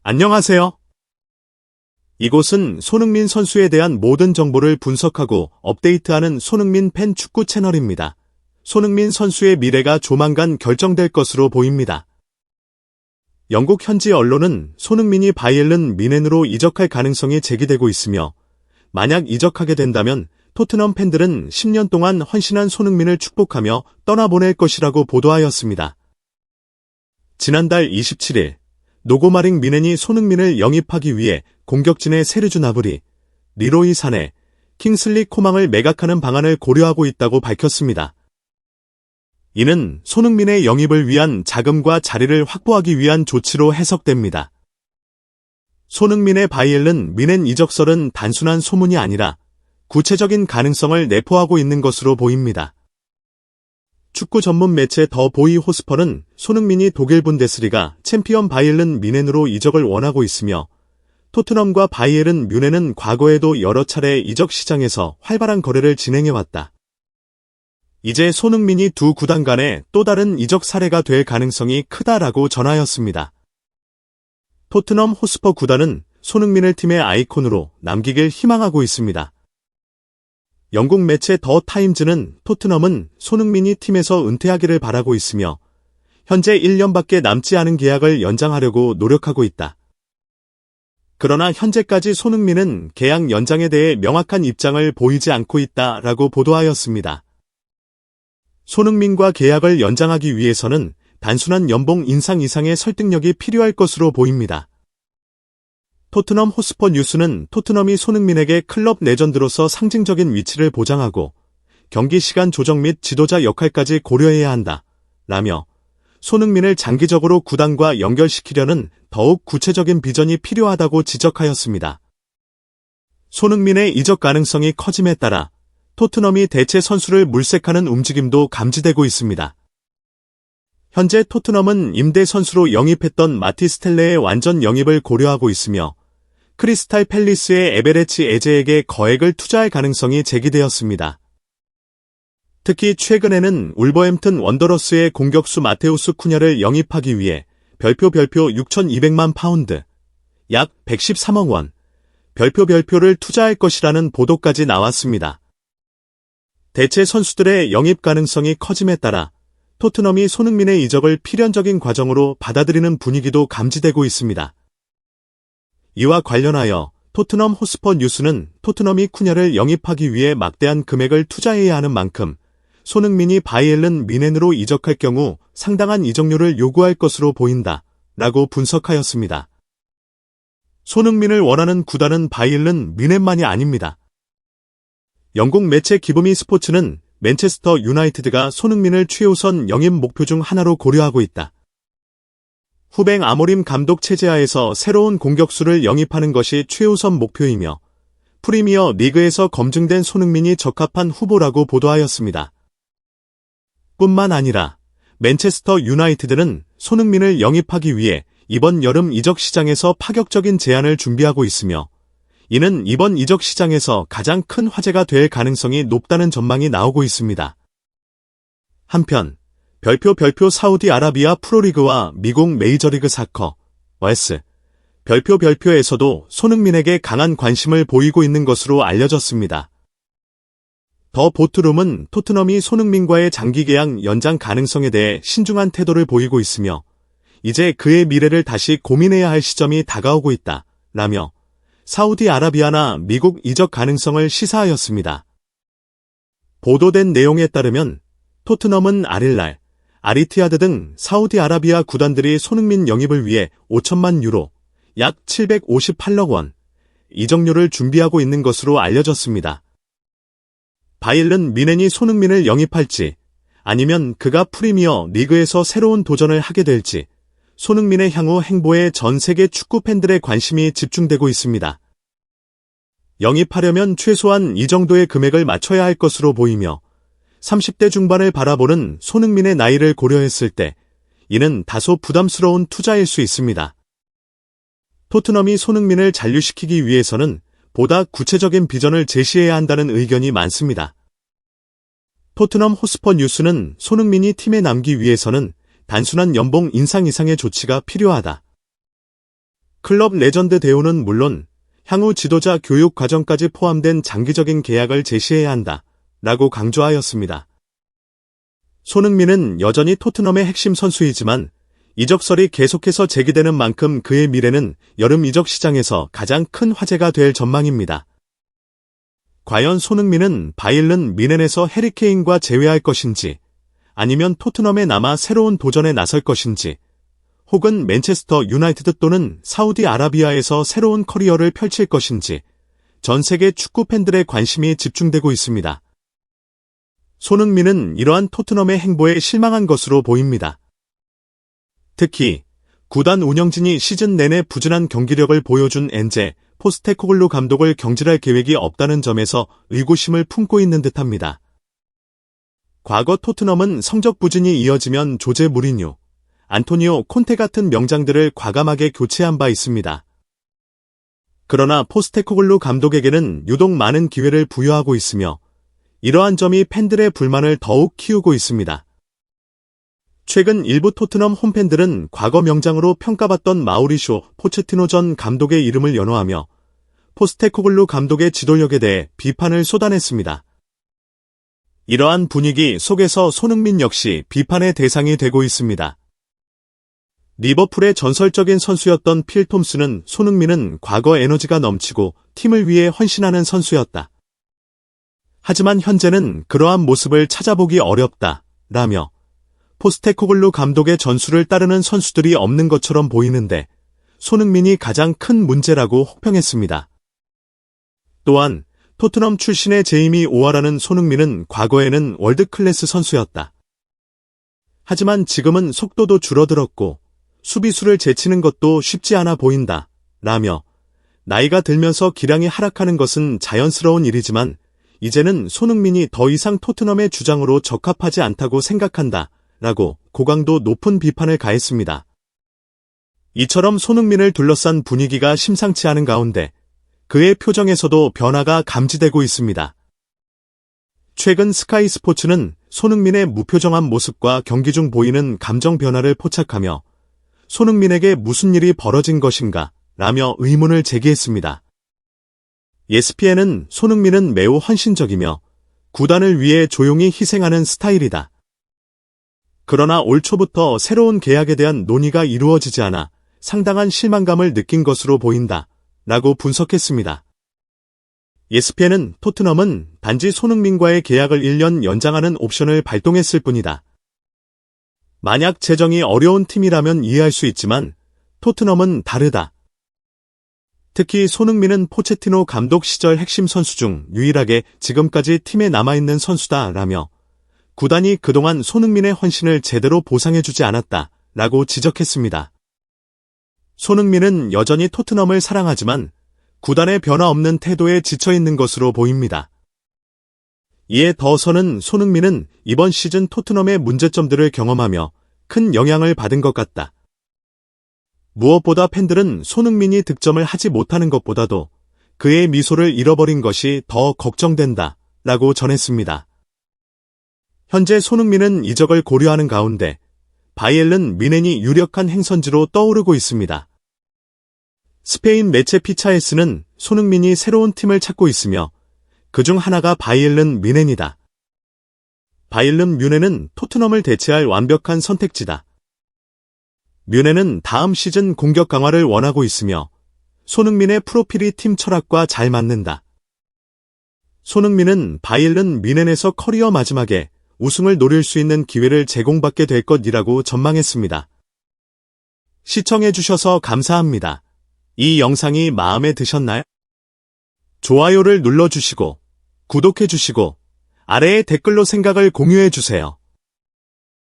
안녕하세요. 이곳은 손흥민 선수에 대한 모든 정보를 분석하고 업데이트하는 손흥민 팬 축구 채널입니다. 손흥민 선수의 미래가 조만간 결정될 것으로 보입니다. 영국 현지 언론은 손흥민이 바이에른 뮌헨으로 이적할 가능성이 제기되고 있으며, 만약 이적하게 된다면 토트넘 팬들은 10년 동안 헌신한 손흥민을 축복하며 떠나보낼 것이라고 보도하였습니다. 지난달 27일, 노고마링 뮌헨이 손흥민을 영입하기 위해 공격진의 세르주 나브리, 리로이 사네, 킹슬리 코망을 매각하는 방안을 고려하고 있다고 밝혔습니다. 이는 손흥민의 영입을 위한 자금과 자리를 확보하기 위한 조치로 해석됩니다. 손흥민의 바이에른 뮌헨 이적설은 단순한 소문이 아니라 구체적인 가능성을 내포하고 있는 것으로 보입니다. 축구 전문 매체 더 보이 호스퍼는 손흥민이 독일 분데스리가 챔피언 바이에른 뮌헨으로 이적을 원하고 있으며, 토트넘과 바이에른 뮌헨은 과거에도 여러 차례 이적 시장에서 활발한 거래를 진행해왔다. 이제 손흥민이 두 구단 간의 또 다른 이적 사례가 될 가능성이 크다라고 전하였습니다. 토트넘 호스퍼 구단은 손흥민을 팀의 아이콘으로 남기길 희망하고 있습니다. 영국 매체 더 타임즈는 토트넘은 손흥민이 팀에서 은퇴하기를 바라고 있으며, 현재 1년밖에 남지 않은 계약을 연장하려고 노력하고 있다. 그러나 현재까지 손흥민은 계약 연장에 대해 명확한 입장을 보이지 않고 있다라고 보도하였습니다. 손흥민과 계약을 연장하기 위해서는 단순한 연봉 인상 이상의 설득력이 필요할 것으로 보입니다. 토트넘 호스퍼 뉴스는 토트넘이 손흥민에게 클럽 레전드로서 상징적인 위치를 보장하고 경기 시간 조정 및 지도자 역할까지 고려해야 한다 라며, 손흥민을 장기적으로 구단과 연결시키려는 더욱 구체적인 비전이 필요하다고 지적하였습니다. 손흥민의 이적 가능성이 커짐에 따라 토트넘이 대체 선수를 물색하는 움직임도 감지되고 있습니다. 현재 토트넘은 임대 선수로 영입했던 마티스텔레의 완전 영입을 고려하고 있으며, 크리스탈 팰리스의 에베레치 에제에게 거액을 투자할 가능성이 제기되었습니다. 특히 최근에는 울버햄튼 원더러스의 공격수 마테우스 쿠냐를 영입하기 위해 별표 6,200만 파운드, 약 113억 원, 별표를 투자할 것이라는 보도까지 나왔습니다. 대체 선수들의 영입 가능성이 커짐에 따라 토트넘이 손흥민의 이적을 필연적인 과정으로 받아들이는 분위기도 감지되고 있습니다. 이와 관련하여 토트넘 호스퍼 뉴스는 토트넘이 쿠냐를 영입하기 위해 막대한 금액을 투자해야 하는 만큼 손흥민이 바이에른 뮌헨으로 이적할 경우 상당한 이적료를 요구할 것으로 보인다 라고 분석하였습니다. 손흥민을 원하는 구단은 바이에른 뮌헨만이 아닙니다. 영국 매체 기브미 스포츠는 맨체스터 유나이티드가 손흥민을 최우선 영입 목표 중 하나로 고려하고 있다. 후뱅 아모림 감독 체제하에서 새로운 공격수를 영입하는 것이 최우선 목표이며, 프리미어 리그에서 검증된 손흥민이 적합한 후보라고 보도하였습니다. 뿐만 아니라 맨체스터 유나이티드는 손흥민을 영입하기 위해 이번 여름 이적 시장에서 파격적인 제안을 준비하고 있으며, 이는 이번 이적 시장에서 가장 큰 화제가 될 가능성이 높다는 전망이 나오고 있습니다. 한편 별표 사우디아라비아 프로리그와 미국 메이저리그 사커, OS, 별표에서도 손흥민에게 강한 관심을 보이고 있는 것으로 알려졌습니다. 더 보트룸은 토트넘이 손흥민과의 장기 계약 연장 가능성에 대해 신중한 태도를 보이고 있으며, 이제 그의 미래를 다시 고민해야 할 시점이 다가오고 있다 라며 사우디아라비아나 미국 이적 가능성을 시사하였습니다. 보도된 내용에 따르면 토트넘은 알힐랄, 아리티아드 등 사우디아라비아 구단들이 손흥민 영입을 위해 5천만 유로, 약 758억 원, 이적료를 준비하고 있는 것으로 알려졌습니다. 바이에른 뮌헨이 손흥민을 영입할지, 아니면 그가 프리미어 리그에서 새로운 도전을 하게 될지, 손흥민의 향후 행보에 전 세계 축구 팬들의 관심이 집중되고 있습니다. 영입하려면 최소한 이 정도의 금액을 맞춰야 할 것으로 보이며, 30대 중반을 바라보는 손흥민의 나이를 고려했을 때 이는 다소 부담스러운 투자일 수 있습니다. 토트넘이 손흥민을 잔류시키기 위해서는 보다 구체적인 비전을 제시해야 한다는 의견이 많습니다. 토트넘 호스퍼 뉴스는 손흥민이 팀에 남기 위해서는 단순한 연봉 인상 이상의 조치가 필요하다. 클럽 레전드 대우는 물론 향후 지도자 교육 과정까지 포함된 장기적인 계약을 제시해야 한다 라고 강조하였습니다. 손흥민은 여전히 토트넘의 핵심 선수이지만 이적설이 계속해서 제기되는 만큼 그의 미래는 여름 이적 시장에서 가장 큰 화제가 될 전망입니다. 과연 손흥민은 바이에른 뮌헨에서 해리 케인과 재회할 것인지, 아니면 토트넘에 남아 새로운 도전에 나설 것인지, 혹은 맨체스터 유나이티드 또는 사우디아라비아에서 새로운 커리어를 펼칠 것인지 전 세계 축구 팬들의 관심이 집중되고 있습니다. 손흥민은 이러한 토트넘의 행보에 실망한 것으로 보입니다. 특히 구단 운영진이 시즌 내내 부진한 경기력을 보여준 엔제 포스테코글루 감독을 경질할 계획이 없다는 점에서 의구심을 품고 있는 듯합니다. 과거 토트넘은 성적 부진이 이어지면 조제 무리뉴, 안토니오 콘테 같은 명장들을 과감하게 교체한 바 있습니다. 그러나 포스테코글루 감독에게는 유독 많은 기회를 부여하고 있으며 이러한 점이 팬들의 불만을 더욱 키우고 있습니다. 최근 일부 토트넘 홈팬들은 과거 명장으로 평가받던 마우리쇼 포체티노 전 감독의 이름을 연호하며 포스테코글루 감독의 지도력에 대해 비판을 쏟아냈습니다. 이러한 분위기 속에서 손흥민 역시 비판의 대상이 되고 있습니다. 리버풀의 전설적인 선수였던 필 톰슨은 손흥민은 과거 에너지가 넘치고 팀을 위해 헌신하는 선수였다. 하지만 현재는 그러한 모습을 찾아보기 어렵다 라며 포스테코글루 감독의 전술을 따르는 선수들이 없는 것처럼 보이는데 손흥민이 가장 큰 문제라고 혹평했습니다. 또한 토트넘 출신의 제이미 오아라는 손흥민은 과거에는 월드클래스 선수였다. 하지만 지금은 속도도 줄어들었고 수비수를 제치는 것도 쉽지 않아 보인다 라며 나이가 들면서 기량이 하락하는 것은 자연스러운 일이지만 이제는 손흥민이 더 이상 토트넘의 주장으로 적합하지 않다고 생각한다 라고 고강도 높은 비판을 가했습니다. 이처럼 손흥민을 둘러싼 분위기가 심상치 않은 가운데 그의 표정에서도 변화가 감지되고 있습니다. 최근 스카이 스포츠는 손흥민의 무표정한 모습과 경기 중 보이는 감정 변화를 포착하며 손흥민에게 무슨 일이 벌어진 것인가 라며 의문을 제기했습니다. ESPN은 손흥민은 매우 헌신적이며 구단을 위해 조용히 희생하는 스타일이다. 그러나 올 초부터 새로운 계약에 대한 논의가 이루어지지 않아 상당한 실망감을 느낀 것으로 보인다 라고 분석했습니다. ESPN은 토트넘은 단지 손흥민과의 계약을 1년 연장하는 옵션을 발동했을 뿐이다. 만약 재정이 어려운 팀이라면 이해할 수 있지만 토트넘은 다르다. 특히 손흥민은 포체티노 감독 시절 핵심 선수 중 유일하게 지금까지 팀에 남아있는 선수다 라며 구단이 그동안 손흥민의 헌신을 제대로 보상해주지 않았다 라고 지적했습니다. 손흥민은 여전히 토트넘을 사랑하지만 구단의 변화 없는 태도에 지쳐있는 것으로 보입니다. 이에 더서는 손흥민은 이번 시즌 토트넘의 문제점들을 경험하며 큰 영향을 받은 것 같다. 무엇보다 팬들은 손흥민이 득점을 하지 못하는 것보다도 그의 미소를 잃어버린 것이 더 걱정된다 라고 전했습니다. 현재 손흥민은 이적을 고려하는 가운데 바이에른 뮌헨이 유력한 행선지로 떠오르고 있습니다. 스페인 매체 피차에스는 손흥민이 새로운 팀을 찾고 있으며 그중 하나가 바이에른 뮌헨이다. 바이에른 뮌헨은 토트넘을 대체할 완벽한 선택지다. 뮌헨은 다음 시즌 공격 강화를 원하고 있으며 손흥민의 프로필이 팀 철학과 잘 맞는다. 손흥민은 바이에른 뮌헨에서 커리어 마지막에 우승을 노릴 수 있는 기회를 제공받게 될 것이라고 전망했습니다. 시청해주셔서 감사합니다. 이 영상이 마음에 드셨나요? 좋아요를 눌러주시고 구독해주시고 아래에 댓글로 생각을 공유해주세요.